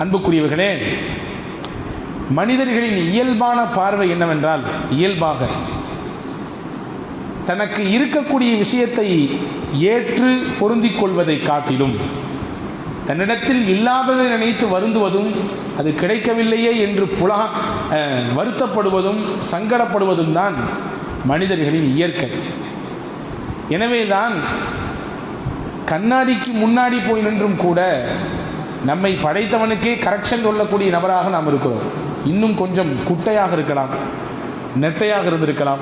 அன்புக்குரியவர்களே, மனிதர்களின் இயல்பான பார்வை என்னவென்றால், இயல்பாக தனக்கு இருக்கக்கூடிய விஷயத்தை ஏற்று பொருந்திக் கொள்வதை காட்டிலும் தன்னிடத்தில் இல்லாததை நினைத்து வருந்துவதும், அது கிடைக்கவில்லையே என்று வருத்தப்படுவதும் சங்கடப்படுவதும் தான் மனிதர்களின் இயற்கை. எனவேதான் கண்ணாடிக்கு முன்னாடி போய் நின்றும் கூட நம்மை படைத்தவனுக்கே கரெக்ஷன் சொல்லக்கூடிய நபராக நாம் இருக்கிறோம். இன்னும் கொஞ்சம் குட்டையாக இருக்கலாம், நெட்டையாக இருந்திருக்கலாம்,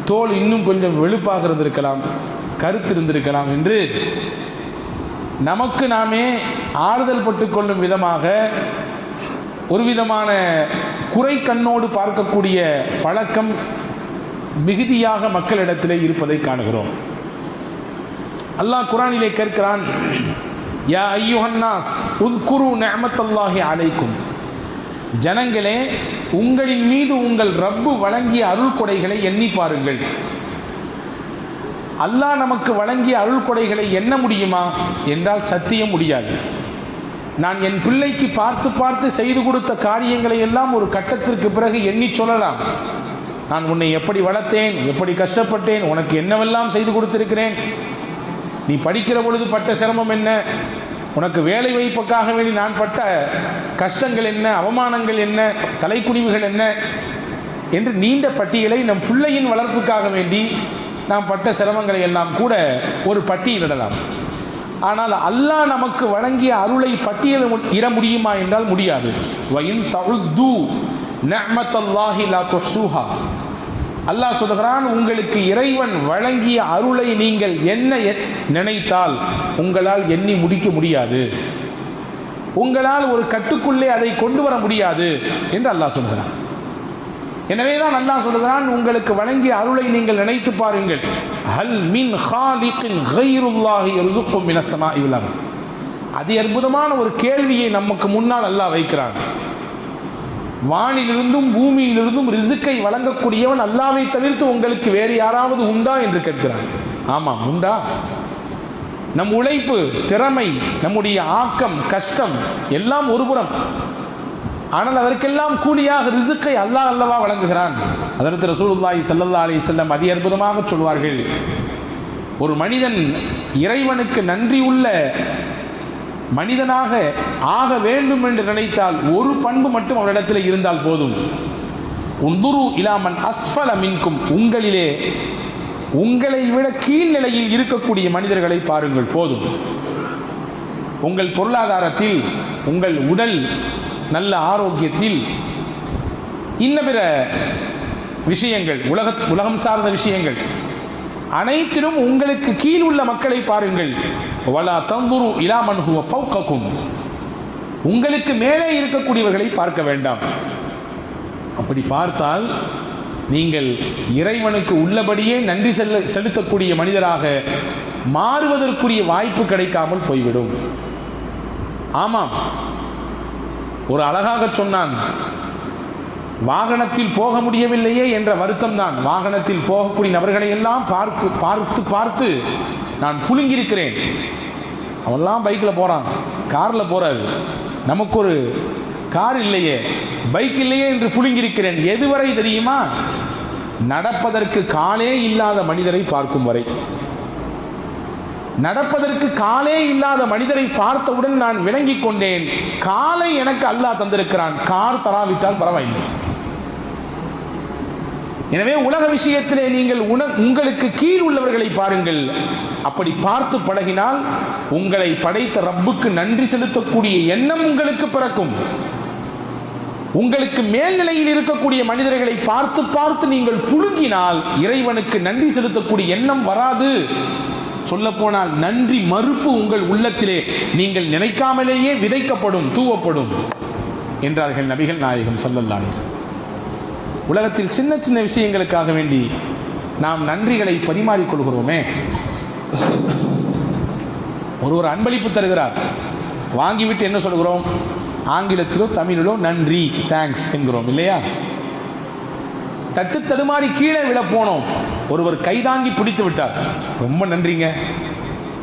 தோல் இன்னும் கொஞ்சம் வெளுப்பாக இருந்திருக்கலாம், கருத்து இருந்திருக்கலாம் என்று நமக்கு நாமே ஆறுதல் பட்டு கொள்ளும் விதமாக ஒரு விதமான குறை கண்ணோடு பார்க்கக்கூடிய பழக்கம் மிகுதியாக மக்களிடத்திலே இருப்பதை காணுகிறோம். அல்லாஹ் குர்ஆனிலே கேட்கிறான், யா அய்யுஹன்னாஸ் உத்குரு நிஅமத்தல்லாஹி அலைக்கும், ஜனங்களே உங்களின் மீது உங்கள் ரப்பு வழங்கிய அருள் கொடைகளை எண்ணி பாருங்கள். அல்லாஹ் நமக்கு வழங்கிய அருள் கொடைகளை எண்ண முடியுமா என்றால் சத்தியம் முடியாது. நான் என் பிள்ளைக்கு பார்த்து பார்த்து செய்து கொடுத்த காரியங்களை எல்லாம் ஒரு கட்டத்திற்கு பிறகு எண்ணி சொல்லலாம். நான் உன்னை எப்படி வளர்த்தேன், எப்படி கஷ்டப்பட்டேன், உனக்கு என்னவெல்லாம் செய்து கொடுத்திருக்கிறேன், நீ படிக்கிற பொழுது பட்ட சிரமம் என்ன, உனக்கு வேலை வாய்ப்புக்காக வேண்டி நான் பட்ட கஷ்டங்கள் என்ன, அவமானங்கள் என்ன, தலைக்குனிவுகள் என்ன என்று நீண்ட பட்டியலை நம் பிள்ளையின் வளர்ப்புக்காக வேண்டி நாம் பட்ட சிரமங்களை எல்லாம் கூட ஒரு பட்டியலிடலாம். ஆனால் அல்லாஹ் நமக்கு வழங்கிய அருளை பட்டியலிட முடியுமா என்றால் முடியாது. வயின் தஉது நிஅமத்தல்லாஹி லா துஹ்ஸூஹா, அல்லாஹ் சொல்கிறான், உங்களுக்கு இறைவன் வழங்கிய அருளை நீங்கள் என்ன நினைத்தால் உங்களால் எண்ணி முடிக்க முடியாது, உங்களால் ஒரு கட்டுக்குள்ளே அதை கொண்டு வர முடியாது என்று அல்லாஹ் சொல்கிறான். எனவேதான் அல்லாஹ் சொல்கிறான், உங்களுக்கு வழங்கிய அருளை நீங்கள் நினைத்து பாருங்கள். ஹல் மின் ஹாலிகின் கைருல்லாஹி யர்ஸுக்கும் மினஸ் ஸமாஇ வல் அர்த். அதி அற்புதமான ஒரு கேள்வியை நமக்கு முன்னால் அல்லாஹ் வைக்கிறான். வானிலிருந்தும் பூமியிலிருந்தும் ரிசுக்கை வழங்கக்கூடியவன் அல்லாஹ்வை தவிர்த்து உங்களுக்கு வேறு யாராவது உண்டா என்று கேட்கிறான். ஆமாம், உண்டா? நம் உழைப்பு, திறமை, நம்முடைய ஆக்கம், கஷ்டம் எல்லாம் ஒருபுறம், ஆனால் அதற்கெல்லாம் கூலியாக ரிசுக்கை அல்லாஹ் அல்லவா வழங்குகிறான். அதற்கு ரசூலுல்லாஹி ஸல்லல்லாஹு அலைஹி வஸல்லம் அதி அற்புதமாக சொல்வார்கள், ஒரு மனிதன் இறைவனுக்கு நன்றி உள்ள மனிதனாக ஆக வேண்டும் என்று நினைத்தால் ஒரு பண்பு மட்டும் அவரிடத்தில் இருந்தால் போதும். உன்துரு இலாமன் அஸ்ஃபல மின்கும், உங்களிலே உங்களை விட கீழ்நிலையில் இருக்கக்கூடிய மனிதர்களை பாருங்கள் போதும். உங்கள் பொருளாதாரத்தில், உங்கள் உடல் நல்ல ஆரோக்கியத்தில், இன்ன பிற விஷயங்கள், உலகம் சார்ந்த விஷயங்கள் அனைத்திலும் உங்களுக்கு கீழ் உள்ள மக்களை பாருங்கள். வலா தன்துரு இலா மன் ஹுவ ஃபௌககும், உங்களுக்கு மேலே இருக்கக்கூடியவர்களை பார்க்க வேண்டாம். அப்படி பார்த்தால் நீங்கள் இறைவனுக்கு உள்ளபடியே நன்றி செலுத்தக்கூடிய மனிதராக மாறுவதற்குரிய வாய்ப்பு கிடைக்காமல் போய்விடும். ஆமாம், ஒரு அழகாக சொன்னான், வாகனத்தில் போக முடியவில்லையே என்ற வருத்தம் தான். வாகனத்தில் போகக்கூடிய நபர்களை எல்லாம் பார்த்து பார்த்து நான் புழுங்கியிருக்கிறேன். அவெல்லாம் பைக்கில் போகிறான், காரில் போகிறாரு, நமக்கு ஒரு கார் இல்லையே, பைக் இல்லையே என்று புழுங்கியிருக்கிறேன். எதுவரை தெரியுமா? நடப்பதற்கு காலே இல்லாத மனிதரை பார்க்கும் வரை. நடப்பதற்கு காலே இல்லாத மனிதரை பார்த்தவுடன் நான் விளங்கிக் கொண்டேன், காலை எனக்கு அல்லாஹ் தந்திருக்கிறான், கார் தராவிட்டால் பரவாயில்லை. எனவே உலக விஷயத்திலே நீங்கள் உங்களுக்கு கீழ் உள்ளவர்களை பாருங்கள். அப்படி பார்த்து பழகினால் உங்களை படைத்த ரப்புக்கு நன்றி செலுத்தக்கூடிய எண்ணம் உங்களுக்கு பிறக்கும். உங்களுக்கு மேல்நிலையில் இருக்கக்கூடிய மனிதர்களை பார்த்து பார்த்து நீங்கள் புழுங்கினால் இறைவனுக்கு நன்றி செலுத்தக்கூடிய எண்ணம் வராது. சொல்லப்போனால் நன்றி மறுப்பு உங்கள் உள்ளத்திலே நீங்கள் நினைக்காமலேயே விதைக்கப்படும், தூவப்படும் என்றார்கள் நபிகள் நாயகம் ஸல்லல்லாஹு அலைஹி வஸல்லம். உலகத்தில் சின்ன சின்ன விஷயங்களுக்காக வேண்டி நாம் நன்றிகளை பரிமாறிக்கொள்கிறோமே. ஒருவர் அன்பளிப்பு தருகிறார், வாங்கிவிட்டு என்ன சொல்கிறோம்? ஆங்கிலத்திலோ தமிழிலோ நன்றி, தேங்க்ஸ் என்கிறோம் இல்லையா? தட்டு தடுமாறி கீழே விழ போனோம், ஒருவர் கைதாங்கி பிடித்து விட்டார், ரொம்ப நன்றிங்க,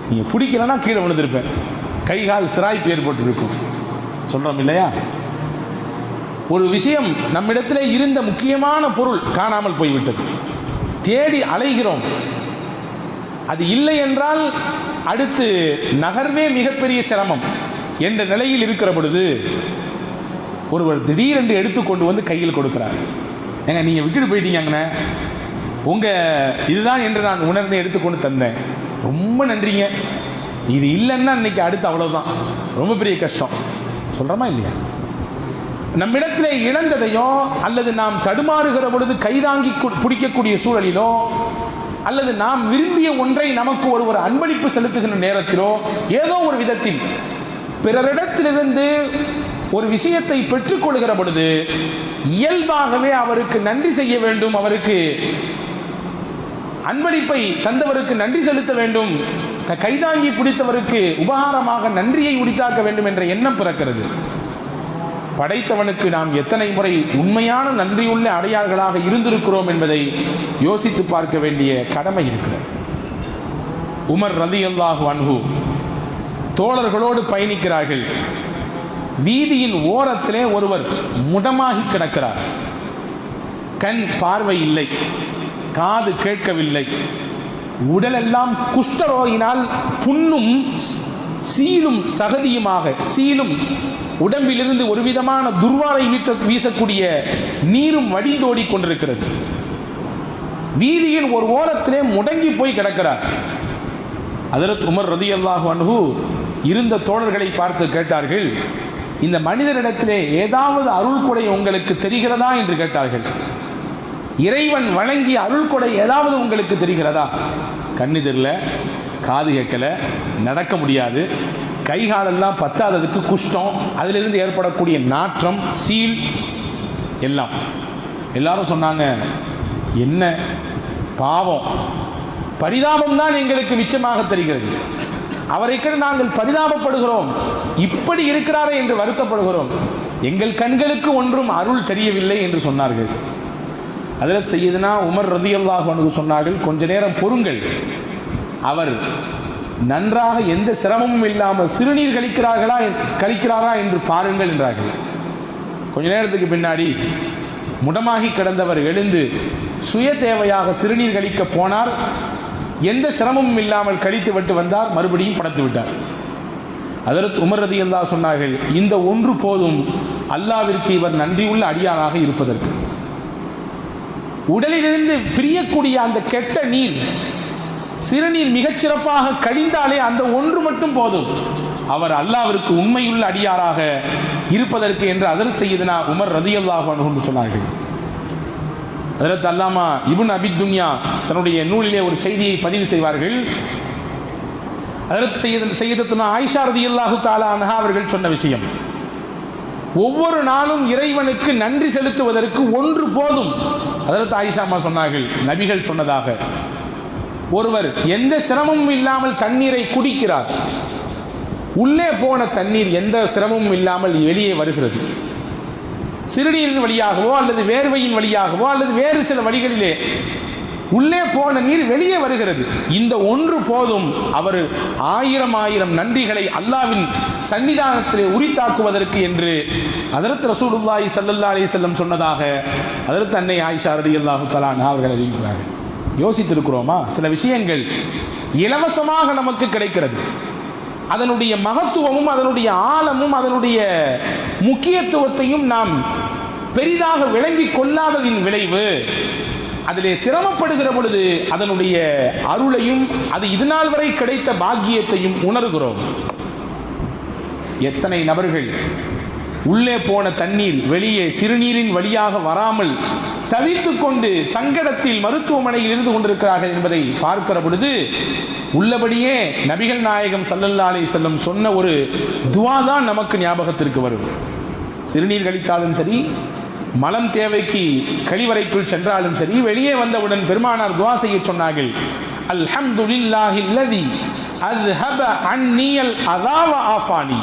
நீங்கள் பிடிக்கலன்னா கீழே விழுந்திருப்பேன், கை கால் சிராய்ப்பு ஏற்பட்டு இருக்கும். சொல்றோம் இல்லையா? ஒரு விஷயம் நம்மிடத்தில் இருந்த முக்கியமான பொருள் காணாமல் போய்விட்டது, தேடி அலைகிறோம். அது இல்லை என்றால் அடுத்து நகர்வே மிகப்பெரிய சிரமம் என்ற நிலையில் இருக்கிற பொழுது ஒருவர் திடீரென்று எடுத்துக்கொண்டு வந்து கையில் கொடுக்கிறார். ஏங்க நீங்கள் விட்டுட்டு போயிட்டீங்கண்ணே, உங்கள் இதுதான் என்று நான் உணர்ந்து எடுத்துக்கொண்டு தந்தேன், ரொம்ப நன்றிங்க. இது இல்லைன்னா இன்னைக்கு அடுத்து அவ்வளோதான், ரொம்ப பெரிய கஷ்டம். சொல்கிறோமா இல்லையா? நம்மிடத்தில் இழந்ததையோ அல்லது நாம் தடுமாறுகிற பொழுது கைதாங்கி பிடிக்கக்கூடிய சூழலிலோ அல்லது நாம் விரும்பிய ஒன்றை நமக்கு ஒருவர் அன்பளிப்பு செலுத்துகின்ற நேரத்திலோ ஏதோ ஒரு விதத்தில் பிறரிடத்திலிருந்து ஒரு விஷயத்தை பெற்றுக்கொள்கிற பொழுது இயல்பாகவே அவருக்கு நன்றி செய்ய வேண்டும், அவருக்கு அன்பளிப்பை தந்தவருக்கு நன்றி செலுத்த வேண்டும், கைதாங்கி பிடித்தவருக்கு உபகாரமாக நன்றியை உரித்தாக்க வேண்டும் என்ற எண்ணம் பிறக்கிறது. படைத்தவனுக்கு நாம் எத்தனை முறை உண்மையான நன்றியுள்ள அடையாளர்களாக இருந்திருக்கிறோம் என்பதை யோசித்து பார்க்க வேண்டிய கடமை இருக்கிறது. உமர் ரலியல்லாஹு அன்ஹு தோழர்களோடு பயணிக்கிறார்கள். வீதியின் ஓரத்திலே ஒருவர் முடமாகி கிடக்கிறார். கண் பார்வை இல்லை, காது கேட்கவில்லை, உடலெல்லாம் குஷ்டரோகினால் புண்ணும் சீலும் சகதியுமாக, சீலும் உடம்பிலிருந்து ஒரு விதமான துர்வாரை வீசக்கூடிய நீரும் வடிந்தோடி கொண்டிருக்கிறது. வீதியின் ஒரு ஓரத்திலே முடங்கி போய் கிடக்கிறார். ஹஜ்ரத் உமர் ரலியல்லாஹு அன்ஹு இருந்த தோழர்களை பார்த்து கேட்டார்கள், இந்த மனிதரிடத்திலே ஏதாவது அருள் கொடை உங்களுக்கு தெரிகிறதா என்று கேட்டார்கள். இறைவன் வழங்கிய அருள் கொடை ஏதாவது உங்களுக்கு தெரிகிறதா? கண்ணு தெரியல, காது கேட்கல, நடக்க முடியாது, கைகாலெல்லாம் பத்தாததுக்கு குஷ்டம், அதிலிருந்து ஏற்படக்கூடிய நாற்றம், சீல் எல்லாம். எல்லாரும் சொன்னாங்க, என்ன பாவம், பரிதாபம் தான் எங்களுக்கு மிச்சமாக தெரிகிறது, அவரை கண்டு நாங்கள் பரிதாபப்படுகிறோம், இப்படி இருக்கிறாரே என்று வருத்தப்படுகிறோம், எங்கள் கண்களுக்கு ஒன்றும் அருள் தெரியவில்லை என்று சொன்னார்கள். அதில் சையதுனா உமர் ரலியல்லாஹு அன்ஹு சொன்னார்கள், கொஞ்ச நேரம் பொறுங்கள், அவர் நன்றாக எந்த சிரமமும் இல்லாமல் சிறுநீர் கழிக்கிறாரா என்று பாருங்கள் என்றார்கள். கொஞ்ச நேரத்துக்கு பின்னாடி முடமாகி கிடந்தவர் எழுந்து சுய தேவையாக சிறுநீர் கழிக்க போனார். எந்த சிரமமும் இல்லாமல் கழித்து விட்டு வந்தார், மறுபடியும் படுத்து விட்டார். ஹஜ்ரத் உமர் ரலியல்லாஹு சொன்னார்கள், இந்த ஒன்று போதும் அல்லாஹ்விற்கு இவர் நன்றியுள்ள அடியாராக இருப்பதற்கு. உடலிலிருந்து பிரியக்கூடிய அந்த கெட்ட நீர், சிறுநீர் மிகச்சிறப்பாக கழிந்தாலே அந்த ஒன்று மட்டும் போதும் அவர் அல்லாஹ்விற்கு உண்மையுள்ள அடியாராக இருப்பதற்கு என்று ஹஜ்ரத் சையதுனா உமர் ரலியல்லாஹு அன்ஹு சொன்னார்கள். ஹஜ்ரத் அல்லாமா இப்னு அபி துன்யா தன்னுடைய நூலிலே ஒரு செய்தியை பதிவு செய்வார்கள். ஹஜ்ரத் சையதத்துனா ஆயிஷா ரலியல்லாஹு தஆலா அன்ஹா அவர்கள் சொன்ன விஷயம், ஒவ்வொரு நாளும் இறைவனுக்கு நன்றி செலுத்துவதற்கு ஒன்று போதும். ஹஜ்ரத் ஆயிஷா அம்மா சொன்னார்கள், நபிகள் சொன்னதாக, ஒருவர் எந்த சிரமமும் இல்லாமல் தண்ணீரை குடிக்கிறார், உள்ளே போன தண்ணீர் எந்த சிரமமும் இல்லாமல் வெளியே வருகிறது. சிறுநீரின் வழியாகவோ அல்லது வேர்வையின் வழியாகவோ அல்லது வேறு சில வழிகளிலே உள்ளே போன நீர் வெளியே வருகிறது. இந்த ஒன்று போதும் அவர் ஆயிரம் நன்றிகளை அல்லாஹ்வின் சன்னிதானத்திலே உரித்தாக்குவதற்கு என்று ஹஜ்ரத் ரசூலுல்லாஹி ஸல்லல்லாஹு அலைஹி வஸல்லம் சொன்னதாக ஹஜ்ரத் அன்னை ஆயிஷா ரலியல்லாஹு தஆலா அன்ஹா அவர்கள் அறிவிக்கிறார்கள். யோசித்திருக்கிறோமா? சில விஷயங்கள் இலவசமாக நமக்கு கிடைக்கிறது, அதனுடைய மகத்துவமும் அதனுடைய ஆழமும் அதனுடைய முக்கியத்துவத்தையும் நாம் பெரிதாக விளங்கி கொள்ளாததின் விளைவு, அதிலே சிரமப்படுகிற பொழுது அதனுடைய அருளையும் அது இதுநாள் வரை கிடைத்த பாக்கியத்தையும் உணர்கிறோம். எத்தனை நபர்கள் உள்ளே போன தண்ணீர் வெளியே சிறுநீரின் வழியாக வராமல் தவித்துக் கொண்டு சங்கடத்தில் மருத்துவமனையில் இருந்து கொண்டிருக்கிறார்கள் என்பதை பார்க்கிற பொழுது உள்ளபடியே நபிகள் நாயகம் ஸல்லல்லாஹு அலைஹி வஸல்லம் சொன்ன ஒரு துஆ தான் நமக்கு ஞாபகத்திற்கு வரும். சிறுநீர் கழித்தாலும் சரி, மலம் தேவைக்கு கழிவறைக்குள் சென்றாலும் சரி, வெளியே வந்தவுடன் பெருமானார் துஆ செய்ய சொன்னார்கள், அல்ஹம்துலில்லாஹில்லதி அஸ்ஹப அன்னியல் அதா வ ஆஃபானி.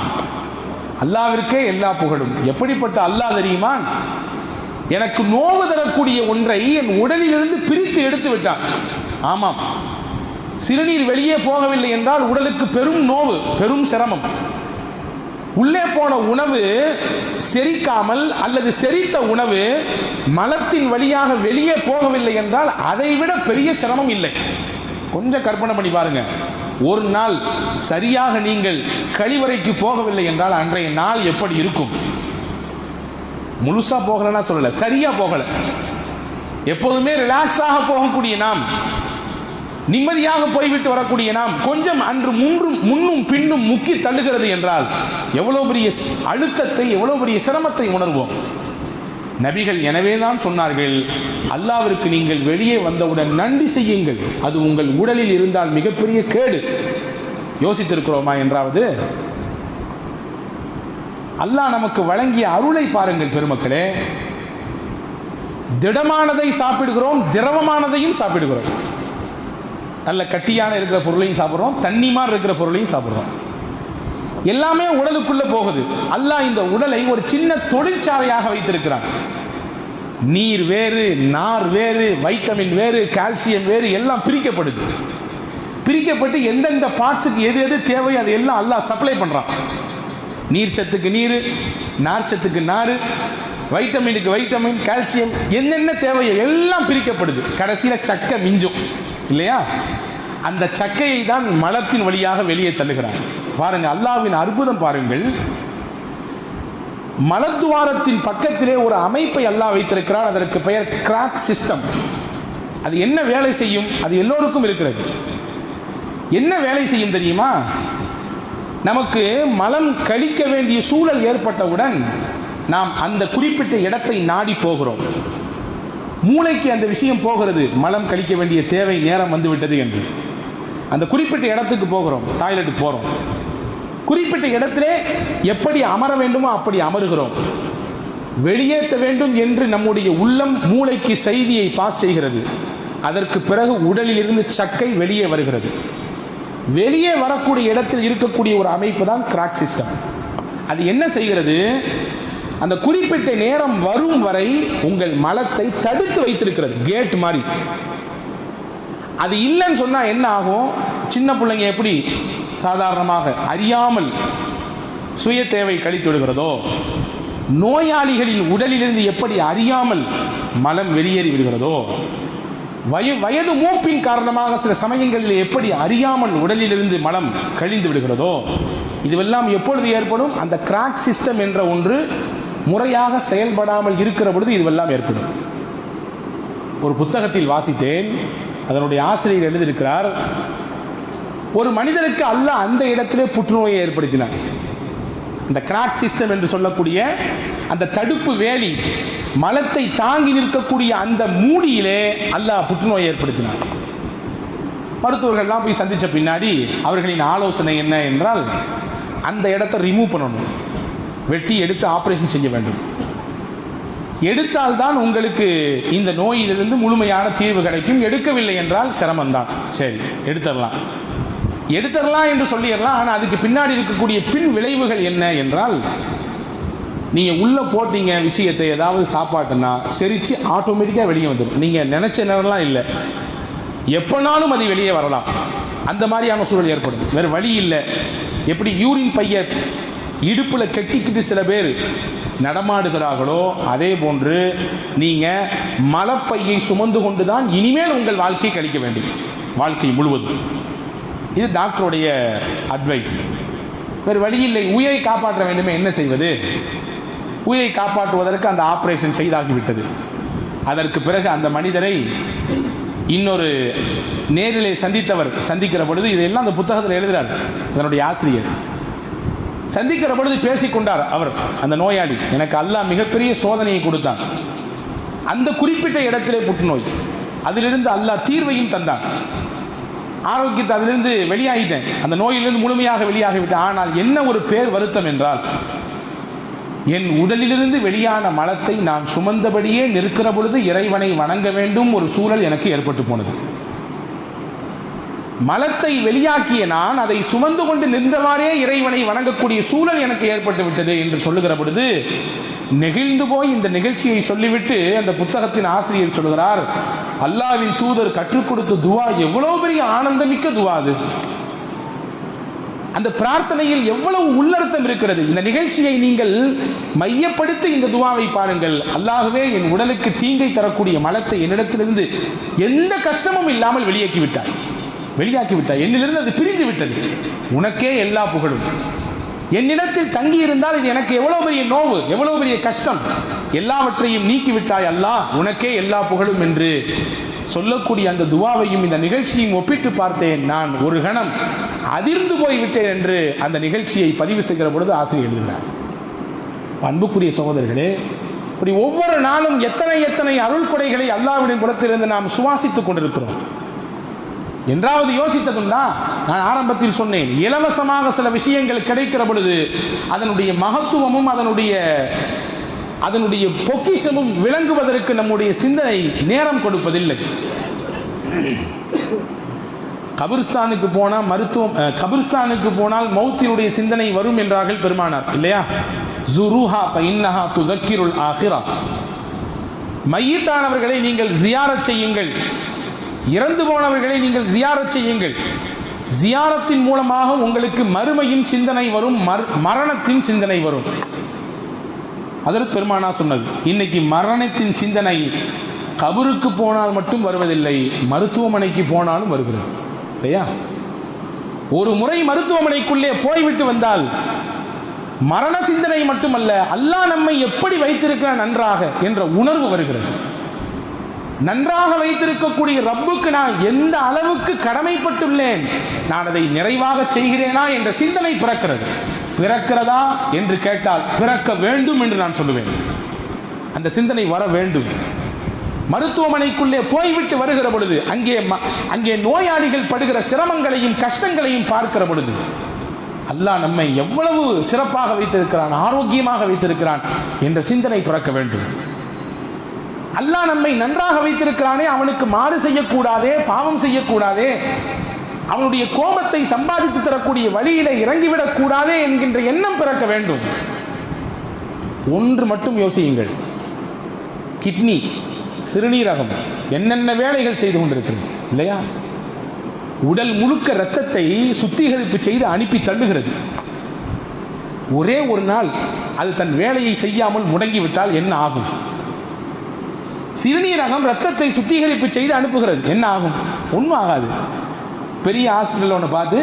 அல்லாஹ்விற்கே எல்லா புகழும். எப்படிப்பட்ட அல்லாஹ் தெரியுமா? எனக்கு நோவு தரக்கூடிய ஒன்றை என் உடலிலிருந்து பிரித்து எடுத்து விட்டான். ஆமாம், சிறுநீர் வெளியே போகவில்லை என்றால் உடலுக்கு பெரும் நோவு, பெரும் சிரமம். உள்ளே போன உணவு செரிக்காமல் அல்லது செரித்த உணவு மலத்தின் வழியாக வெளியே போகவில்லை என்றால் அதை விட பெரிய சிரமம் இல்லை. கொஞ்சம் கற்பனை பண்ணி பாருங்க. ஒரு நாள் சரியாக நீங்கள் கழிவறைக்கு போகவில்லை என்றால் அன்றைய நாள் எப்படி இருக்கும்? முழுசா போகலன்னா சொல்லல, சரியா போகல. எப்போதுமே ரிலாக்ஸாக போகக்கூடிய நாம், நிம்மதியாக போய்விட்டு வரக்கூடிய நாம், கொஞ்சம் அன்று முன்னும் பின்னும் முக்கி தள்ளுகிறது என்றால் எவ்வளவு பெரிய அழுத்தத்தை, எவ்வளவு பெரிய சிரமத்தை உணர்வோம். நபிகள் எனவே தான் சொன்னார்கள், அல்லாவிற்கு நீங்கள் வெளியே வந்தவுடன் நன்றி செய்யுங்கள், அது உங்கள் உடலில் இருந்தால் மிகப்பெரிய கேடு. யோசித்திருக்கிறோமா என்றாவது? அல்லாஹ் நமக்கு வழங்கிய அருளை பாருங்கள் பெருமக்களே. திடமானதை சாப்பிடுகிறோம், திரவமானதையும் சாப்பிடுகிறோம். நல்ல கட்டியான இருக்கிற பொருளையும் சாப்பிட்றோம், தண்ணிமார் இருக்கிற பொருளையும் சாப்பிட்றோம். எல்லாமே உடலுக்குள்ள போகுது. அல்லாஹ் இந்த உடலை ஒரு சின்ன தொழிற்சாலையாக வைத்திருக்கிறான். நீர் வேறு, நார் வேறு, வைட்டமின் வேறு, கால்சியம் வேறு, எல்லாம் பிரிக்கப்படுது. பிரிக்கப்பட்டு எந்தெந்த பார்ட்ஸுக்கு எது எது தேவை அது எல்லாம் அல்லாஹ் சப்ளை பண்றான். நீர் சத்துக்கு நீர், நார் சத்துக்கு நார், வைட்டமினுக்கு வைட்டமின், கால்சியம், என்னென்ன தேவையோ எல்லாம் பிரிக்கப்படுது. கடைசியில் சக்கை மிஞ்சும் இல்லையா? அந்த சக்கையை தான் மலத்தின் வழியாக வெளியே தள்ளுகிறார். பாருங்க, அல்லாஹ்வின் அற்புதம் பாருங்கள். மலத்துவாரத்தின் பக்கத்திலே ஒரு அமைப்பை அல்லாஹ் வைத்திருக்கிறார். அதற்கு பெயர் கிராக் சிஸ்டம். அது என்ன வேலை செய்யும்? அது எல்லோருக்கும் இருக்கிறது. என்ன வேலை செய்யும் தெரியுமா? நமக்கு மலம் கழிக்க வேண்டிய சூழல் ஏற்பட்டவுடன் நாம் அந்த குறிப்பிட்ட இடத்தை நாடி போகிறோம். மூளைக்கு அந்த விஷயம் போகிறது, மலம் கழிக்க வேண்டிய தேவை நேரம் வந்துவிட்டது என்று. அந்த குறிப்பிட்ட இடத்துக்கு போகிறோம், டாய்லெட்டுக்கு போகிறோம். குறிப்பிட்ட இடத்திலே எப்படி அமர வேண்டுமோ அப்படி அமருகிறோம். வெளியேற்ற வேண்டும் என்று நம்முடைய உள்ளம் மூளைக்கு செய்தியை பாஸ் செய்கிறது. அதற்கு பிறகு உடலில் இருந்து சக்கை வெளியே வருகிறது. வெளியே வரக்கூடிய இடத்தில் இருக்கக்கூடிய ஒரு அமைப்பு தான் கிராக் சிஸ்டம். அது என்ன செய்கிறது? அந்த குறிப்பிட்ட நேரம் வரும் வரை உங்கள் மலத்தை தடுத்து வைத்திருக்கிறது, கேட் மாதிரி. அது இல்லைன்னு சொன்னா என்ன ஆகும்? சின்ன பிள்ளைங்க எப்படி சாதாரணமாக அறியாமல் சுய தேவை கழித்து விடுகிறதோ, நோயாளிகளின் உடலிலிருந்து எப்படி அறியாமல் மலம் வெளியேறி விடுகிறதோ, வயது மூப்பின் காரணமாக சில சமயங்களில் எப்படி அறியாமல் உடலிலிருந்து மலம் கழிந்து விடுகிறதோ, இதுவெல்லாம் எப்பொழுது ஏற்படும்? அந்த கிராக் சிஸ்டம் என்ற ஒன்று முறையாக செயல்படாமல் இருக்கிற பொழுது இதுவெல்லாம் ஏற்படும். ஒரு புத்தகத்தில் வாசித்தேன், அதனுடைய ஆசிரியர் எழுதியிருக்கிறார், ஒரு மனிதனுக்கு அல்லாஹ் அந்த இடத்திலே புற்றுநோயை ஏற்படுத்தினார். அந்த கிராக் சிஸ்டம் என்று சொல்லக்கூடிய அந்த தடுப்பு வேலி, மலத்தை தாங்கி நிற்கக்கூடிய அந்த மூடியிலே அல்லாஹ் புற்றுநோயை ஏற்படுத்தினார். மருத்துவர்கள்லாம் போய் சந்தித்த பின்னாடி அவர்களின் ஆலோசனை என்ன என்றால், அந்த இடத்தை ரிமூவ் பண்ணணும், வெட்டி எடுத்து ஆபரேஷன் செய்ய வேண்டும். எடுத்தால்தான் உங்களுக்கு இந்த நோயிலிருந்து முழுமையான தீர்வு கிடைக்கும். எடுக்கவில்லை என்றால் சிரமம்தான். சரி, எடுத்துடலாம் என்று சொல்லிடலாம். ஆனால் அதுக்கு பின்னாடி இருக்கக்கூடிய பின் விளைவுகள் என்ன என்றால், நீங்கள் உள்ளே போட்டீங்க விஷயத்தை, ஏதாவது சாப்பாட்டுன்னா செரித்து ஆட்டோமேட்டிக்காக வெளியே வந்துடும். நீங்கள் நினச்ச நேரம்லாம் இல்லை, எப்போனாலும் அது வெளியே வரலாம். அந்த மாதிரியான சூழல் ஏற்படும். வேறு வழி இல்லை. எப்படி யூரின் பைய இடுப்பில் கெட்டிக்கிட்டு சில பேர் நடமாடுகிறார்களோ, அதே போன்று நீங்கள் மலப்பையை சுமந்து கொண்டு தான் இனிமேல் உங்கள் வாழ்க்கையை கழிக்க வேண்டும், வாழ்க்கை முழுவதும். இது டாக்டருடைய அட்வைஸ். வேறு வழி இல்லை. உயிரை காப்பாற்ற வேண்டுமே, என்ன செய்வது? உயிரை காப்பாற்றுவதற்கு அந்த ஆபரேஷன் செய்தாகிவிட்டது. அதற்கு பிறகு அந்த மனிதரை இன்னொரு நேரிலே சந்திக்கிற பொழுது, இதையெல்லாம் அந்த புத்தகத்தில் எழுதுகிறார் அதனுடைய ஆசிரியர். சந்திக்கிற பொழுது பேசிக்கொண்டார் அவர், அந்த நோயாளி, எனக்கு அல்லாஹ் மிகப்பெரிய சோதனையை கொடுத்தான். அந்த குறிப்பிட்ட இடத்திலே புற்றுநோய், அதிலிருந்து அல்லாஹ் தீர்வையும் தந்தான். ஆரோக்கியத்தை அதிலிருந்து வெளியாகிட்டேன், அந்த நோயிலிருந்து முழுமையாக வெளியாகிவிட்டேன். ஆனால் என்ன ஒரு பேர் வருத்தம் என்றால், என் உடலிலிருந்து வெளியான மலத்தை நான் சுமந்தபடியே நிற்கிற பொழுது இறைவனை வணங்க வேண்டும் ஒரு சூழல் எனக்கு ஏற்பட்டு போனது. மலத்தை வெளியாக்கிய நான் அதை சுமந்து கொண்டு நின்றவாறே இறைவனை வணங்கக்கூடிய சூழல் எனக்கு ஏற்பட்டு விட்டது என்று சொல்லுகிற பொழுது நெகிழ்ந்து போய் இந்த நிகழ்ச்சியை சொல்லிவிட்டு அந்த புத்தகத்தின் ஆசிரியர் சொல்கிறார், அல்லாஹ்வின் தூதர் கற்றுக் கொடுத்த துவா எவ்வளவு பெரிய ஆனந்தமிக்க துவா அது. அந்த பிரார்த்தனையில் எவ்வளவு உள்ளர்த்தம் இருக்கிறது. இந்த நிகழ்ச்சியை நீங்கள் மையப்படுத்தி இந்த துவாவை பாருங்கள். அல்லாஹ்வே, என் உடலுக்கு தீங்கை தரக்கூடிய மலத்தை என்னிடத்திலிருந்து எந்த கஷ்டமும் இல்லாமல் வெளியாக்கி விட்டாய், என்னிலிருந்து அது பிரிந்து விட்டது. உனக்கே எல்லா புகழும். என்னிடத்தில் தங்கி இருந்தால் இது எனக்கு எவ்வளவு பெரிய நோவு, எவ்வளவு பெரிய கஷ்டம், எல்லாவற்றையும் நீக்கிவிட்டாய் அல்லாஹ், உனக்கே எல்லா புகழும் என்று சொல்லக்கூடிய அந்த துவாவையும் இந்த நிகழ்ச்சியும் ஒப்பிட்டு பார்த்தேன். நான் ஒரு கணம் அதிர்ந்து போய்விட்டேன் என்று அந்த நிகழ்ச்சியை பதிவு செய்கிற பொழுது ஆசிரியர் எழுதுகிறார். அன்புக்குரிய சகோதரர்களே, இப்படி ஒவ்வொரு நாளும் எத்தனை எத்தனை அருள் கொடைகளை அல்லாஹ்வின் புறத்திலிருந்து நாம் சுவாசித்துக் கொண்டிருக்கிறோம். என்றாவது யோசித்ததுண்டா? நான் ஆரம்பத்தில் சொன்னேன், இலவசமாக சில விஷயங்கள் கிடைக்கிற பொழுது அதனுடைய மகத்துவமும் அதனுடைய பொக்கிஷமும் விளங்குவதற்கு நம்முடைய சிந்தனை நேரம் கொடுப்பதில்லை. கபிர்ஸ்தானுக்கு போனால் கபிர்ஸ்தானுக்கு போனால் மௌத்தினுடைய சிந்தனை வரும் என்றார்கள் பெருமானார், இல்லையா? ஜுருஹா ஃபஇன்னஹா துதக்கிருல் ஆகிரா. மையத்தானவர்களை நீங்கள் ஜியாரத் செய்யுங்கள், இறந்து போனவர்களை நீங்கள் ஜியாரத் செய்யுங்கள். ஜியாரத்தின் மூலமாக உங்களுக்கு மறுமையின் சிந்தனை வரும், மரணத்தின் சிந்தனை வரும். அதற்கு பெருமானா சொன்னது. இன்னைக்கு மரணத்தின் சிந்தனை கபருக்கு போனால் மட்டும் வருவதில்லை, மருத்துவமனைக்கு போனாலும் வருகிறது, இல்லையா? ஒரு முறை மருத்துவமனைக்குள்ளே போய்விட்டு வந்தால் மரண சிந்தனை மட்டுமல்ல, அல்லாஹ் நம்மை எப்படி வைத்திருக்கிறான் நன்றாக என்ற உணர்வு வருகிறது. நன்றாக வைத்திருக்கக்கூடிய ரப்புக்கு நான் எந்த அளவுக்கு கடமைப்பட்டுள்ளேன், நான் அதை நிறைவாக செய்கிறேனா என்ற சிந்தனை பிறக்கிறதா என்று கேட்டால் பிறக்க வேண்டும் என்று நான் சொல்லுவேன். அந்த சிந்தனை வர வேண்டும். மருத்துவமனைக்குள்ளே போய்விட்டு வருகிற பொழுது அங்கே நோயாளிகள் படுகிற சிரமங்களையும் கஷ்டங்களையும் பார்க்கிற பொழுது அல்லாஹ் நம்மை எவ்வளவு சிறப்பாக வைத்திருக்கிறான், ஆரோக்கியமாக வைத்திருக்கிறான் என்ற சிந்தனை பிறக்க வேண்டும். அல்லாஹ் நம்மை நன்றாக வைத்திருக்கிறானே, அவனுக்கு மாறு செய்யக்கூடாதே, பாவம் செய்யக்கூடாதே, அவனுடைய கோபத்தை சம்பாதித்து தரக்கூடிய வழியில இறங்கிவிடக் கூடாதே என்கின்ற எண்ணம் பிறக்க வேண்டும். ஒன்று மட்டும் யோசியுங்கள், கிட்னி, சிறுநீரகம் என்னென்ன வேலைகள் செய்து கொண்டிருக்கிறது, இல்லையா? உடல் முழுக்க இரத்தத்தை சுத்திகரிப்பு செய்து அனுப்பி தள்ளுகிறது. ஒரே ஒரு நாள் அது தன் வேலையை செய்யாமல் முடங்கிவிட்டால் என்ன ஆகும்? சிறுநீரகம் இரத்தத்தை சுத்திகரிப்பு செய்து அனுப்புகிறது, என்ன ஆகும்? ஒன்றும் ஆகாது. பெரிய ஹாஸ்பிட்டல் ஒன்று பார்த்து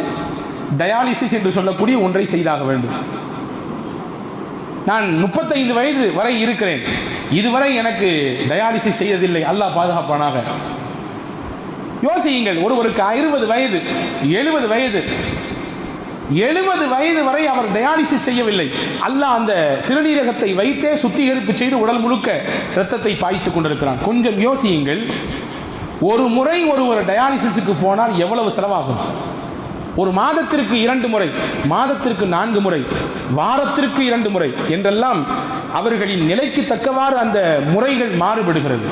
டயாலிசிஸ் என்று சொல்லக்கூடிய ஒன்றை செய்தாக வேண்டும். நான் 35 வயது வரை இருக்கிறேன், இதுவரை எனக்கு டயாலிசிஸ் செய்யதில்லை, அல்லாஹ் பாதுகாப்பானாக. யோசியுங்கள், ஒருவருக்கு 60 வயது 70 வயது வரை அவர் டயாலிசிஸ் செய்யவில்லை, அல்லாஹ் அந்த சிறுநீரகத்தை வைத்தே சுத்திகரிப்பு செய்து உடல் முழுக்க இரத்தத்தை பாய்ச்சி கொண்டிருக்கிறான். கொஞ்சம் யோசியுங்கள், ஒரு முறை ஒருவர் டயாலிசிஸுக்கு போனால் எவ்வளவு செலவாகும்? ஒரு மாதத்திற்கு 2 முறை, மாதத்திற்கு 4 முறை, வாரத்திற்கு 2 முறை என்றெல்லாம் அவர்களின் நிலைக்கு தக்கவாறு அந்த முறைகள் மாறுபடுகிறது.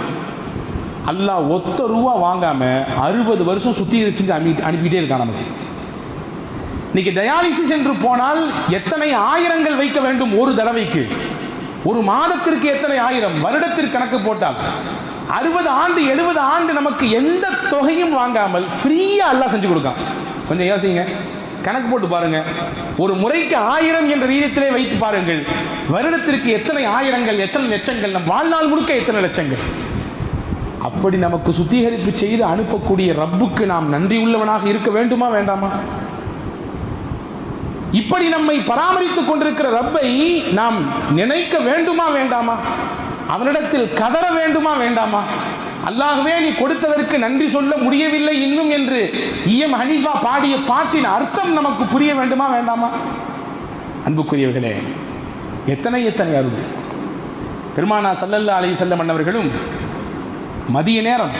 அல்லாஹ் ஒத்த ரூபா வாங்காம 60 வருஷம் சுத்திகரிச்சு அனுப்பிட்டே இருக்கான் நமக்கு. இன்னைக்கு டயாலிசிஸ் என்று போனால் எத்தனை ஆயிரங்கள் வைக்க வேண்டும் ஒரு தடவைக்கு? ஒரு மாதத்திற்கு எத்தனை ஆயிரம், வருடத்திற்கு கணக்கு போட்டால் 60 ஆண்டு 70 ஆண்டு நமக்கு எந்த தொகையும் வாங்காமல் ஃப்ரீயா அல்லாஹ் செஞ்சு கொடுக்கான். கொஞ்சம் யோசிங்க, கணக்கு போட்டு பாருங்க. ஒரு முறைக்கு 1000 என்ற ரீதியிலே வைத்து பாருங்கள், வருடத்திற்கு எத்தனை ஆயிரங்கள், எத்தனை லட்சங்கள், நம் வாழ்நாள் முழுக்க எத்தனை லட்சங்கள். அப்படி நமக்கு சுத்திகரிப்பு செய்து அனுப்பக்கூடிய ரப்புக்கு நாம் நன்றி உள்ளவனாக இருக்க வேண்டுமா வேண்டாமா? இப்படி நம்மை பராமரித்துக் கொண்டிருக்கிற ரப்பை நாம் நினைக்க வேண்டுமா வேண்டாமா? அவனிடத்தில் கதற வேண்டுமா வேண்டாமா? அல்லாஹ்வே, நீ கொடுத்ததற்கு நன்றி சொல்ல முடியவில்லை இன்னும் என்று இஎம் ஹனீஃபா பாடிய பாட்டின் அர்த்தம் நமக்கு புரிய வேண்டுமா வேண்டாமா? அன்புக்குரியவர்களே, எத்தனை எத்தனை அருள். பெருமானா ஸல்லல்லாஹு அலைஹி வஸல்லம் அன்னவர்களும் மதிய நேரம்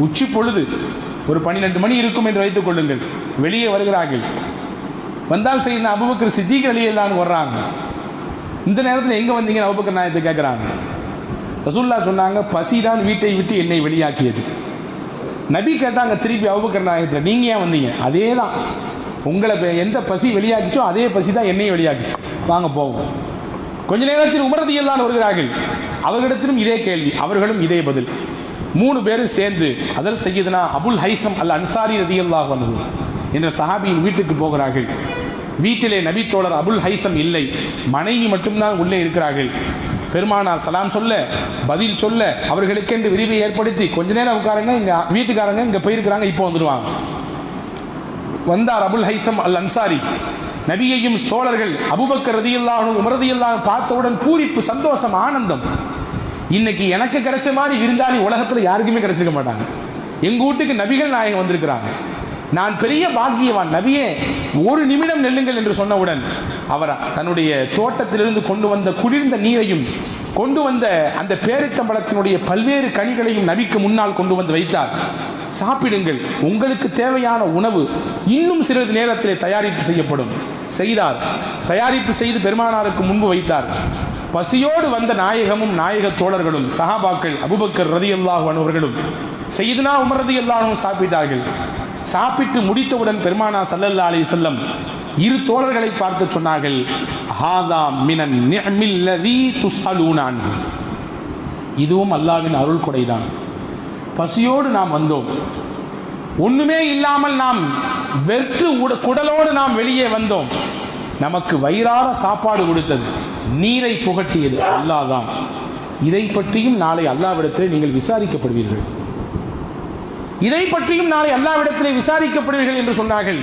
உச்சி பொழுது ஒரு 12 மணி இருக்கும் என்று வைத்துக் கொள்ளுங்கள், வெளியே வருகிறார்கள். வந்தால் செய்த அபூபக்கர் சித்திக் ரலியல்லாஹு அன்ஹு வர்றாங்க. இந்த நேரத்தில் எங்கே வந்தீங்கன்னு அபூபக்கர் நாயகத்தை கேட்குறாங்க. ரசூலுல்லாஹ் சொன்னாங்க, பசி தான் வீட்டை விட்டு என்னை வெளியாக்கியது. நபி கேட்டாங்க திருப்பி அபூபக்கர் நாயகத்தை, நீங்கள் ஏன் வந்தீங்க? அதே தான், உங்களை எந்த பசி வெளியாக்கிச்சோ அதே பசி தான் என்னையும் வெளியாக்கிச்சு, வாங்க போவோம். கொஞ்ச நேரத்தில் உமர் ரலியல்லாஹு அன்ஹு வருகிறார்கள். அவர்களிடத்திலும் இதே கேள்வி, அவர்களும் இதே பதில். 3 பேரும் சேர்ந்து அதர் சையதுனா அபுல் ஹைசம் அல் அன்சாரி ரலியல்லாஹு அன்ஹு என்ற சஹாபியின் வீட்டுக்கு போகிறார்கள். வீட்டிலே நபி தோழர் அபுல் ஹைசம் இல்லை, மனைவி மட்டும்தான் உள்ளே இருக்கிறார்கள். பெருமானார் சலாம் சொல்ல, பதில் சொல்ல, அவர்களுக்கென்று விரிவை ஏற்படுத்தி கொஞ்ச நேரம் உட்காருங்க, இங்கே வீட்டுக்காரங்க இங்கே போயிருக்கிறாங்க, இப்போ வந்துடுவாங்க. வந்தார் அபுல் ஹைசம் அல் அன்சாரி. நபியையும் தோழர்கள் அபூபக்கர் ரலியல்லாஹு அன்ஹு, உமர் ரலியல்லாஹு அன்ஹு பார்த்தவுடன் பூரிப்பு, சந்தோஷம், ஆனந்தம். இன்னைக்கு எனக்கு கிடைச்ச மாதிரி விருந்தாளி உலகத்தில் யாருக்குமே கிடைச்சிருக்க மாட்டாங்க. எங்கள் வீட்டுக்கு நபிகள் நாயகம் வந்திருக்கிறாங்க, நான் பெரிய பாக்கியவான், நபியே ஒரு நிமிடம் நெல்லுங்கள் என்று சொன்னவுடன் அவர் தன்னுடைய தோட்டத்திலிருந்து கொண்டு வந்த குளிர்ந்த நீரையும் கொண்டு வந்த அந்த பேரித்தம்பழத்தினுடைய பல்வேறு கனிகளையும் நபிக்கு முன்னால் கொண்டு வந்து வைத்தார். சாப்பிடுங்கள், உங்களுக்கு தேவையான உணவு இன்னும் சிறிது நேரத்தில் தயாரிப்பு செய்யப்படும். செய்தார். தயாரிப்பு செய்து பெருமானாருக்கு முன்பு வைத்தார். பசியோடு வந்த நாயகமும் நாயக தோழர்களும் சஹாபாக்கள் அபூபக்கர் ரலியல்லாஹு அன்ஹு அவர்களும் சய்யிதுனா உமர் ரலியல்லாஹு அன்ஹு சாப்பிட்டார்கள். சாப்பிட்டு முடித்தவுடன் பெருமானார் ஸல்லல்லாஹு அலைஹி வஸல்லம் இரு தோழர்களை பார்த்து சொன்னார்கள், ஹாதா மினன் நிஅமில் லதீ துஸ்அலூன அன்ஹு. இதுவும் அல்லாஹ்வின் அருள் கொடைதான். பசியோடு நாம் வந்தோம், ஒண்ணுமே இல்லாமல் நாம் வெற்று குடலோடு நாம் வெளியே வந்தோம். நமக்கு வயிறார சாப்பாடு கொடுத்தது, நீரை புகட்டியது அல்லாஹ் தான். இதை பற்றியும் நாளை அல்லாஹ்விடத்திலே நீங்கள் விசாரிக்கப்படுவீர்கள், இதை பற்றியும் நாளை அல்லாஹ்விடத்திலே விசாரிக்கப்படுவீர்கள் என்று சொன்னார்கள்.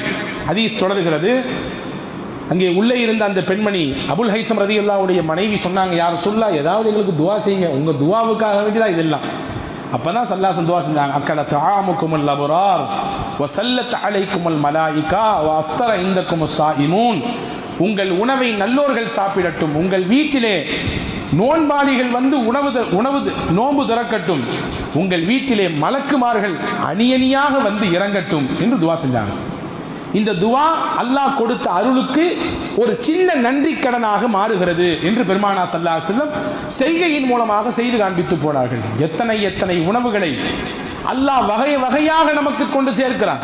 ஹதீஸ் தொடர்கிறது. அங்கே உள்ளே இருந்த அந்த பெண்மணி அபுல் ஹைசம் ரலியல்லாஹுடைய மனைவி சொன்னாங்க, யார் சொல்லா ஏதாவது எங்களுக்கு துவா செய்யுங்க, உங்கள் துவாவுக்காக வேண்டிதான் இதெல்லாம். அப்பதான் சல்லாசன் துவா செஞ்சாங்க, அக்கட தஆமுக்குமுல் அபரார் வ ஸல்லத் அலைக்குமுல் மலாயிகா வ அஃப்தர இந்தக்குமுஸ் ஸாயிமூன். உங்கள் உணவை நல்லோர்கள் சாப்பிடட்டும், உங்கள் வீட்டிலே நோன்பாளிகள் வந்து நோன்பு திறக்கட்டும், உங்கள் வீட்டிலே மலக்குமார்கள் அணியணியாக வந்து இறங்கட்டும் என்று துவா செஞ்சாங்க. இந்த துவா அல்லாஹ் கொடுத்த அருளுக்கு ஒரு சின்ன நன்றி கடனாக மாறுகிறது என்று பெருமானார் ஸல்லல்லாஹு அலைஹி வஸல்லம் செய்கையின் மூலமாக செய்து காண்பித்து போனார்கள். எத்தனை எத்தனை உணவுகளை அல்லாஹ் வகை வகையாக நமக்கு கொண்டு சேர்க்கிறான்,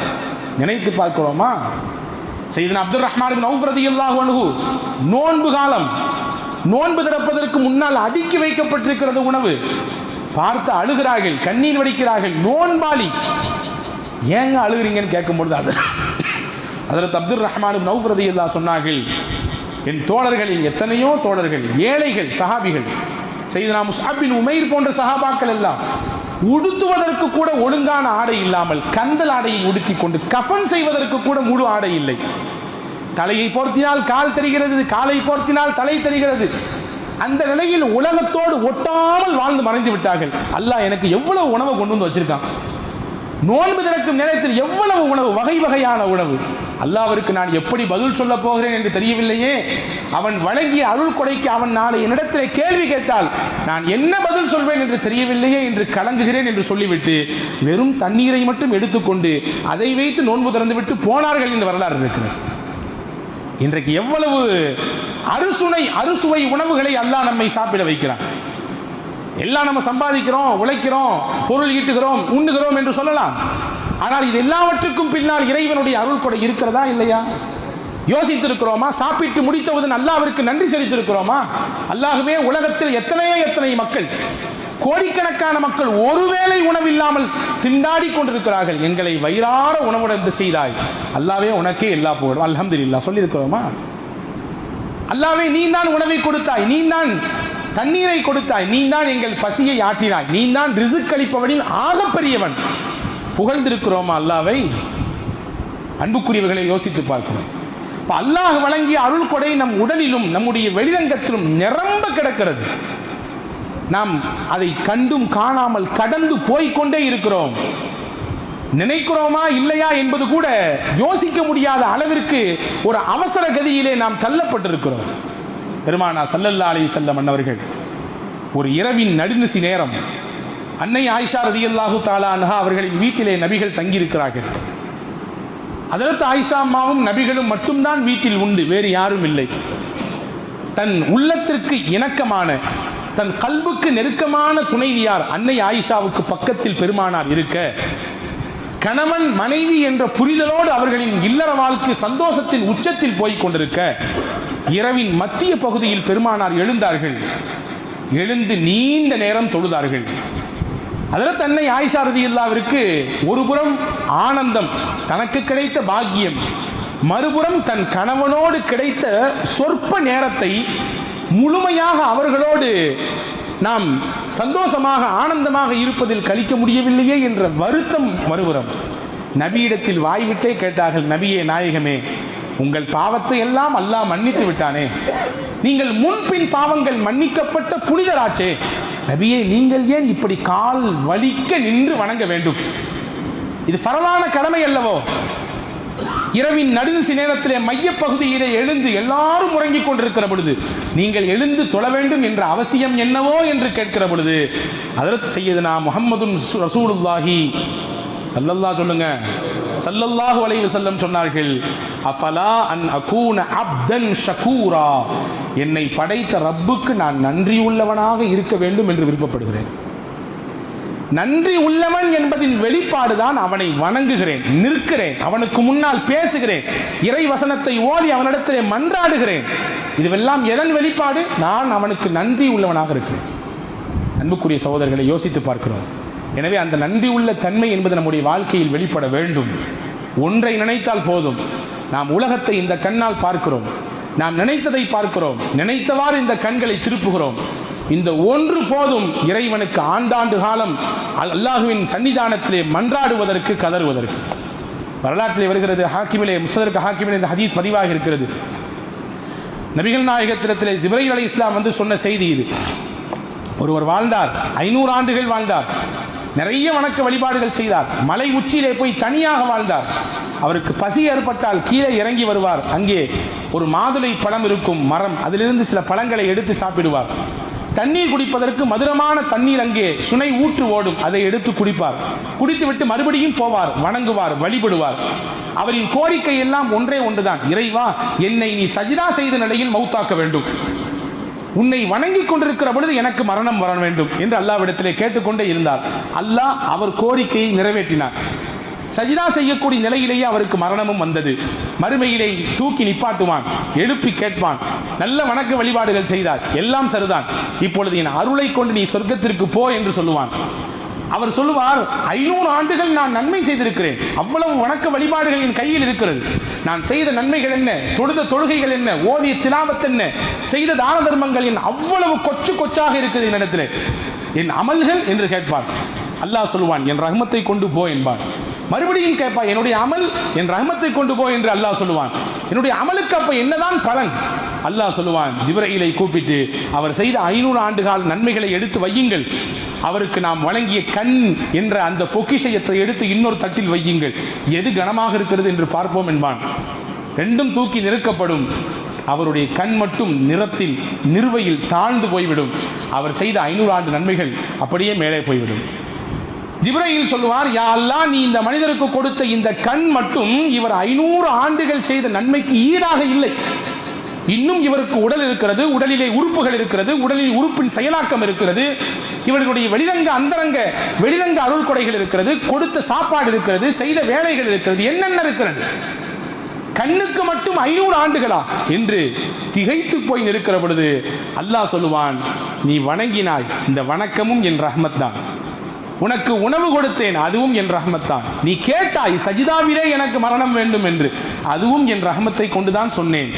நினைத்து பார்க்கிறோமா? சையதுனா அப்துர் ரஹ்மான் இப்னு அவுஃப் ரலியல்லாஹு அன்ஹு நோன்பு காலம், நோன்பு திறப்பதற்கு முன்னால் அடுக்கி வைக்கப்பட்டிருக்கிறது உணவு. பார்த்து அழுகிறார்கள், கண்ணீர் வடிக்கிறார்கள். நோன்பாளி, ஏங்க அழுகிறீங்கன்னு கேட்கும்பொழுது ஹஜ்ரத் அப்துர் ரஹ்மான் இப்னு அவுஃப் ரலியல்லாஹு சொன்னார்கள், என் தோழர்களில் எத்தனையோ தோழர்கள், ஏழைகள், சஹாபிகள், சையதுனா முஸ்அப் பின் உமைர் போன்ற சஹாபாக்கள் எல்லாம் உடுத்துவதற்கு கூட ஒழுங்கான ஆடை இல்லாமல் கந்தல் ஆடையை உடுத்தி கொண்டு, கஃபன் செய்வதற்கு கூட முழு ஆடை இல்லை. தலையை போர்த்தினால் கால் தெரிகிறது, காலை போர்த்தினால் தலை தெரிகிறது. அந்த நிலையில் உலகத்தோடு ஒட்டாமல் வாழ்ந்து மறைந்து விட்டார்கள். அல்லாஹ் எனக்கு எவ்வளவு உணவை கொண்டு வந்து வச்சிருக்கான், நோன்பு திறக்கும் நேரத்தில் எவ்வளவு உணவு, வகை வகையான உணவு. அல்லாஹ்விற்கு நான் எப்படி பதில் சொல்ல போகிறேன் என்று தெரியவில்லையே. அவன் வழங்கிய அருள் கொடைக்கு அவன் நாளை என்னிடத்தில் கேள்வி கேட்டால் நான் என்ன பதில் சொல்வேன் என்று தெரியவில்லையே என்று கலங்குகிறேன் என்று சொல்லிவிட்டு வெறும் தண்ணீரை மட்டும் எடுத்துக்கொண்டு அதை வைத்து நோன்பு திறந்துவிட்டு போனார்கள் என்று வரலாறு இருக்கிறது. இன்றைக்கு எவ்வளவு அறுசுவை உணவுகளை அல்லாஹ் நம்மை சாப்பிட வைக்கிறான். எல்லாம் நம்ம சம்பாதிக்கிறோம், உழைக்கிறோம், பொருள் ஈட்டுகிறோம், உண்ணுகிறோம் என்று சொல்லலாம். ஆனால் இது எல்லாவற்றுக்கும் பின்னால் இறைவனுடைய அருள் கொடை இருக்கிறதா இல்லையா? யோசித்திருக்கிறோமா? சாப்பிட்டு முடித்தவுடன் அல்லாஹ்விற்கு நன்றி செலுத்தியிருக்கிறோமா? அல்லாஹ்வே, உலகத்தில் எத்தனை மக்கள், கோடிக்கணக்கான மக்கள் ஒருவேளை உணவில்லாமல் திண்டாடி கொண்டிருக்கிறார்கள். எங்களை வயிறார உணவுடன் செய்தாய் அல்லாஹ்வே, உனக்கே எல்லா புகழும், அல்ஹம்துலில்லாஹ் சொல்லியிருக்கிறோமா? அல்லாஹ்வே, நீ தான் உணவை கொடுத்தாய், நீ தான் தண்ணீரை கொடுத்தாய், நீ தான் எங்கள் பசியை ஆற்றினாய், நீ தான் ரிஸ்க் அளிப்பவனின் ஆகப்பெரியவன். புகழ்ந்திருக்கிறோமா அல்லாஹ்வை? அன்புக்குரியவர்களை யோசித்து பார்க்கிறோம். அல்லாஹ் வழங்கிய அருள் கொடை நம் உடலிலும் நம்முடைய வெளிரங்கத்திலும் நிரம்ப கிடக்கிறது. நாம் அதை கண்டும் காணாமல் கடந்து போய்கொண்டே இருக்கிறோம். நினைக்கிறோமா இல்லையா என்பது கூட யோசிக்க முடியாத அளவிற்கு ஒரு அவசர கதியிலே நாம் தள்ளப்பட்டிருக்கிறோம். பெருமானார் ஸல்லல்லாஹு அலைஹி வஸல்லம் அன்னவர்கள் ஒரு இரவின் நடுநிசி நேரம் அன்னை ஆயிஷா ரலியல்லாஹு தஆலா அன்ஹா அவர்களின் வீட்டிலே நபிகள் தங்கியிருக்கிறார்கள். ஹஜ்ரத் ஆயிஷா அம்மாவும் நபிகளும் மட்டும்தான் வீட்டில் உண்டு, வேறு யாரும் இல்லை. தன் உள்ளத்திற்கு இணக்கமான, தன் கல்புக்கு நெருக்கமான துணைவியார் அன்னை ஆயிஷாவுக்கு பக்கத்தில் பெருமானார் இருக்க, கணவன் மனைவி என்ற புரிதலோடு அவர்களின் இல்லற வாழ்க்கை சந்தோஷத்தின் உச்சத்தில் போய்க் கொண்டிருக்க, இரவின் மத்திய பகுதியில் பெருமானார் எழுந்தார்கள். எழுந்து நீண்ட நேரம் தொழுதார்கள். ஹஜ்ரத் அன்னை ஆயிஷா ரலியல்லாஹுவிற்கு ஒரு புறம் ஆனந்தம், தனக்கு கிடைத்த பாக்கியம், மறுபுறம் தன் கணவனோடு கிடைத்த சொற்ப நேரத்தை முழுமையாக அவர்களோடு நாம் சந்தோஷமாக ஆனந்தமாக இருப்பதில் கழிக்க முடியவில்லையே என்ற வருத்தம் மறுபுறம். நபியிடத்தில் வாய்விட்டே கேட்டார்கள், நபியே நாயகமே, உங்கள் பாவத்தை எல்லாம் அல்லாஹ் மன்னித்து விட்டானே, நீங்கள் முன்பின் பாவங்கள் மன்னிக்கப்பட்ட புனிதராச்சே, நபியே நீங்கள் ஏன் இப்படி கால் வலிக்க நின்று வணங்க வேண்டும்? இது ஃபரலான கடமை அல்லவோ? இரவின் நடுநிசி நேரத்திலே மையப்பகுதியிலே எழுந்து எல்லாரும் உறங்கிக் கொண்டிருக்கிற பொழுது நீங்கள் எழுந்து தொழ வேண்டும் என்ற அவசியம் என்னவோ என்று கேட்கிற பொழுது ஹஜ்ரத் சையதுனா முஹம்மதுன் ரசூலுல்லாஹி ஸல்லல்லாஹு அலைஹி வஸல்லம் சொன்னார்கள், அஃபலா அன் அகூன அப்தன் ஷகூரா, என்னை படைத்த ரப்புக்கு நான் நன்றி உள்ளவனாக இருக்க வேண்டும் என்று விருப்பப்படுகிறேன். நன்றி உள்ளவன் என்பதின் வெளிப்பாடுதான் அவனை வணங்குகிறேன், நிற்கிறேன், அவனுக்கு முன்னால் பேசுகிறேன், இறை வசனத்தை ஓதி அவனிடத்திலே மன்றாடுகிறேன். இதுவெல்லாம் எதன் வெளிப்பாடு? நான் அவனுக்கு நன்றி உள்ளவனாக இருக்கிறேன். அன்புக்குரிய சகோதரர்களை யோசித்து பார்க்கிறோம். எனவே அந்த நன்றி உள்ள தன்மை என்பது நம்முடைய வாழ்க்கையில் வெளிப்பட வேண்டும். ஒன்றை நினைத்தால் போதும். நாம் உலகத்தை இந்த கண்ணால் பார்க்கிறோம், நாம் நினைத்ததை பார்க்கிறோம், நினைத்தவாறு இந்த கண்களை திருப்புகிறோம். இந்த ஒன்று போதும் இறைவனுக்கு ஆண்டாண்டு காலம் அல்லாஹுவின் சன்னிதானத்திலே மன்றாடுவதற்கு, கதறுவதற்கு. வரலாற்றிலே வருகிறது, ஹாக்கிமிலே முஸ்ததர்க் ஹாக்கிமிலே இந்த ஹதீஸ் பதிவாக இருக்கிறது. நபிகள் நாயகத்திலே ஜிப்ரீல் அலைஹிஸ்ஸலாம் வந்து சொன்ன செய்தி இது. ஒருவர் வாழ்ந்தார், 500 ஆண்டுகள் வாழ்ந்தார், நிறைய வணக்க வழிபாடுகள் செய்தார், மலை உச்சியிலே போய் தனியாக வாழ்ந்தார். அவருக்கு பசி ஏற்பட்டால் கீழே இறங்கி வருவார், அங்கே ஒரு மாதுளை பழம் இருக்கும் மரம், அதிலிருந்து சில பழங்களை எடுத்து சாப்பிடுவார். தண்ணீர் குடிப்பதற்கு மதுரமான தண்ணீர் அங்கே சுனை ஊற்று ஓடும், அதை எடுத்து குடிப்பார். குடித்துவிட்டு மறுபடியும் போவார், வணங்குவார், வழிபடுவார். அவரின் கோரிக்கை எல்லாம் ஒன்றே ஒன்றுதான், இறைவா, என்னை நீ சஜிதா செய்த நிலையில் மௌத்தாக்க வேண்டும், உன்னை வணங்கி கொண்டிருக்கிற பொழுது எனக்கு மரணம் வர வேண்டும் என்று அல்லாஹ்விடத்திலே கேட்டுக்கொண்டே இருந்தார். அல்லாஹ் அவர் கோரிக்கையை நிறைவேற்றினார். சஜிதா செய்யக்கூடிய நிலையிலேயே அவருக்கு மரணமும் வந்தது. மறுமையிலே தூக்கி நிப்பாட்டுவான், எழுப்பி கேட்பான். நல்ல வணக்க வழிபாடுகள் செய்தார், எல்லாம் சரிதான், இப்பொழுது என் அருளை கொண்டு நீ சொர்க்கத்திற்கு போ என்று சொல்லுவான். அவர் சொல்லுவார், 500 ஆண்டுகள் நான் நன்மை செய்திருக்கிறேன், அவ்வளவு வணக்க வழிபாடுகள் என் கையில் இருக்கிறது, நான் செய்த நன்மைகள் என்ன, தொழுத தொழுகைகள் என்ன, ஓதிய திலாவத் என்ன, செய்த தான தர்மங்கள் என்ன, அவ்வளவு கொச்சு கொச்சாக இருக்குது என்னிடத்தில், என் அமல்கள் என்று கேட்பார். அல்லாஹ் சொல்லுவான், என் ரஹ்மத்தை கொண்டு போ என்பான். மறுபடியும் கேட்பான், என்னுடைய அமல் என் ரஹ்மத்தை கொண்டு போ என்று அல்லாஹ் சொல்லுவான். என்னுடைய அமலுக்கு அப்ப என்னதான் பலன்? அல்லாஹ் சொல்லுவான், ஜிப்ரீலை கூப்பிட்டு அவர் செய்த 500 ஆண்டுகால நன்மைகளை எடுத்து வையுங்கள், அவருக்கு நாம் வழங்கிய கண் என்ற அந்த பொக்கிஷத்தை எடுத்து இன்னொரு தட்டில் வையுங்கள், எது கனமாக இருக்கிறது என்று பார்ப்போம் என்பான். ரெண்டும் தூக்கி நிறுக்கப்படும். அவருடைய கண் மட்டும் நிறத்தில் நிறுவையில் தாழ்ந்து போய்விடும். அவர் செய்த 500 ஆண்டு நன்மைகள் அப்படியே மேலே போய்விடும். ஜிப்ரீல் சொல்லுவார், யா அல்லாஹ், நீ இந்த மனிதருக்கு கொடுத்த இந்த கண் மட்டும் இவர் 500 ஆண்டுகள் செய்த நன்மைக்கு ஈடாக இல்லை. இன்னும் இவருக்கு உடல் இருக்கிறது, உடலிலே உறுப்புகள் இருக்கிறது, உடலில் உறுப்பின் செயலாக்கம் இருக்கிறது, இவர்களுடைய வெளிரங்க அந்தரங்க வெளிரங்க அருள் கொடைகள் இருக்கிறது, கொடுத்த சாப்பாடு இருக்கிறது, செய்த வேலைகள் இருக்கிறது, என்னென்ன இருக்கிறது. கண்ணுக்கு மட்டும் 500 ஆண்டுகளா என்று திகைத்து போய் நிற்கிற பொழுது அல்லாஹ் சொல்லுவான், நீ வணங்கினாய், இந்த வணக்கமும் என் ரஹ்மத் தான். உனக்கு உணவு கொடுத்தேன், அதுவும் என் ரஹ்மத் தான். நீ கேட்டாய் சஜிதாவிலே எனக்கு மரணம் வேண்டும் என்று, அதுவும் என் ரஹ்மத்தை கொண்டுதான் சொன்னேன்.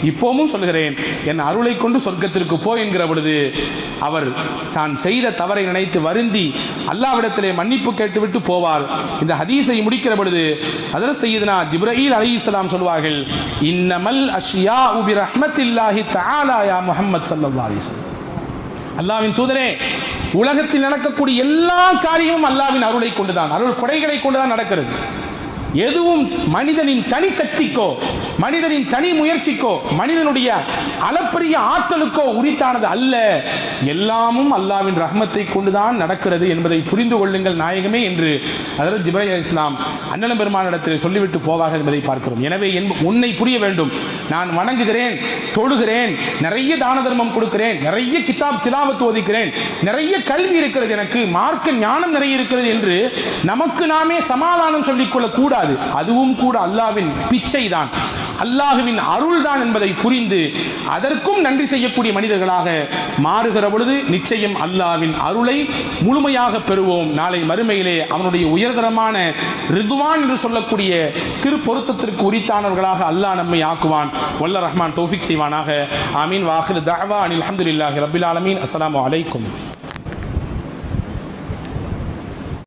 இப்போவும் சொல்கிறேன், என் அருளை கொண்டு சொர்க்கத்திற்கு போ என்கிற பொழுது அவர் தான் செய்த தவறை நினைத்து வருந்தி அல்லாஹ்விடத்திலே மன்னிப்பு கேட்டுவிட்டு போவார். இந்த ஹதீஸை முடிக்கிற பொழுது ஹஜ்ரத் சய்யிதுனா ஜிப்ரீல் அலைஹிஸ்ஸலாம் சொல்வார்கள், இன்னமல் அஷ்யாஉ பிரஹ்மத்தில்லாஹி தஆலா யா முஹம்மத் ஸல்லல்லாஹு அலைஹி வஸல்லம். அல்லாஹ்வின் தூதரே, உலகத்தில் நடக்கக்கூடிய எல்லா காரியமும் அல்லாஹ்வின் அருளை கொண்டுதான், அருள் கொடைகளை கொண்டுதான் நடக்கிறது. எதுவும் மனிதனின் தனி சக்திக்கோ, மனிதனின் தனி முயற்சிக்கோ, மனிதனுடைய அளப்பரிய ஆற்றலுக்கோ உரித்தானது அல்ல. எல்லாமும் அல்லாஹ்வின் ரஹ்மத்தை கொண்டுதான் நடக்கிறது என்பதை புரிந்து கொள்ளுங்கள் நாயகமே என்று ஹஜ்ரத் ஜிப்ரீல் அலைஹிஸ்ஸலாம் அண்ணலம் பெருமானிடத்தில் சொல்லிவிட்டு போவார்கள் என்பதை பார்க்கிறோம். எனவே உன்னை புரிய வேண்டும், நான் வணங்குகிறேன், தொழுகிறேன், நிறைய தான தர்மம் கொடுக்கிறேன், நிறைய கிதாப் திலாவத் ஓதிக்கிறேன், நிறைய கல்வி இருக்கிறது, எனக்கு மார்க்க ஞானம் நிறைய இருக்கிறது என்று நமக்கு நாமே சமாதானம் சொல்லிக்கொள்ள கூடாது. அதுவும் கூட அல்லாஹ்வின் பிச்சை தான். அல்லாஹுவின் அருள் தான் என்பதை புரிந்து அதற்கும் நன்றி செய்யக்கூடிய மனிதர்களாக மாறுகிற பொழுது நிச்சயம் அல்லாஹ்வின் அருளை முழுமையாக பெறுவோம். நாளை மறுமையிலே அவனுடைய உயர்தரமான ரிதுவான் என்று சொல்லக்கூடிய திருப்பொருத்தத்திற்கு உரித்தானவர்களாக அல்லாஹ் நம்மை ஆக்குவான். வல்ல ரஹ்மான் தௌஃபீக் செய்வானாக. ஆமீன். வாஹிரு தஅவா அனில் ஹம்துலில்லாஹி ரப்பில் ஆலமீன். அஸ்ஸலாமு அலைக்கும்.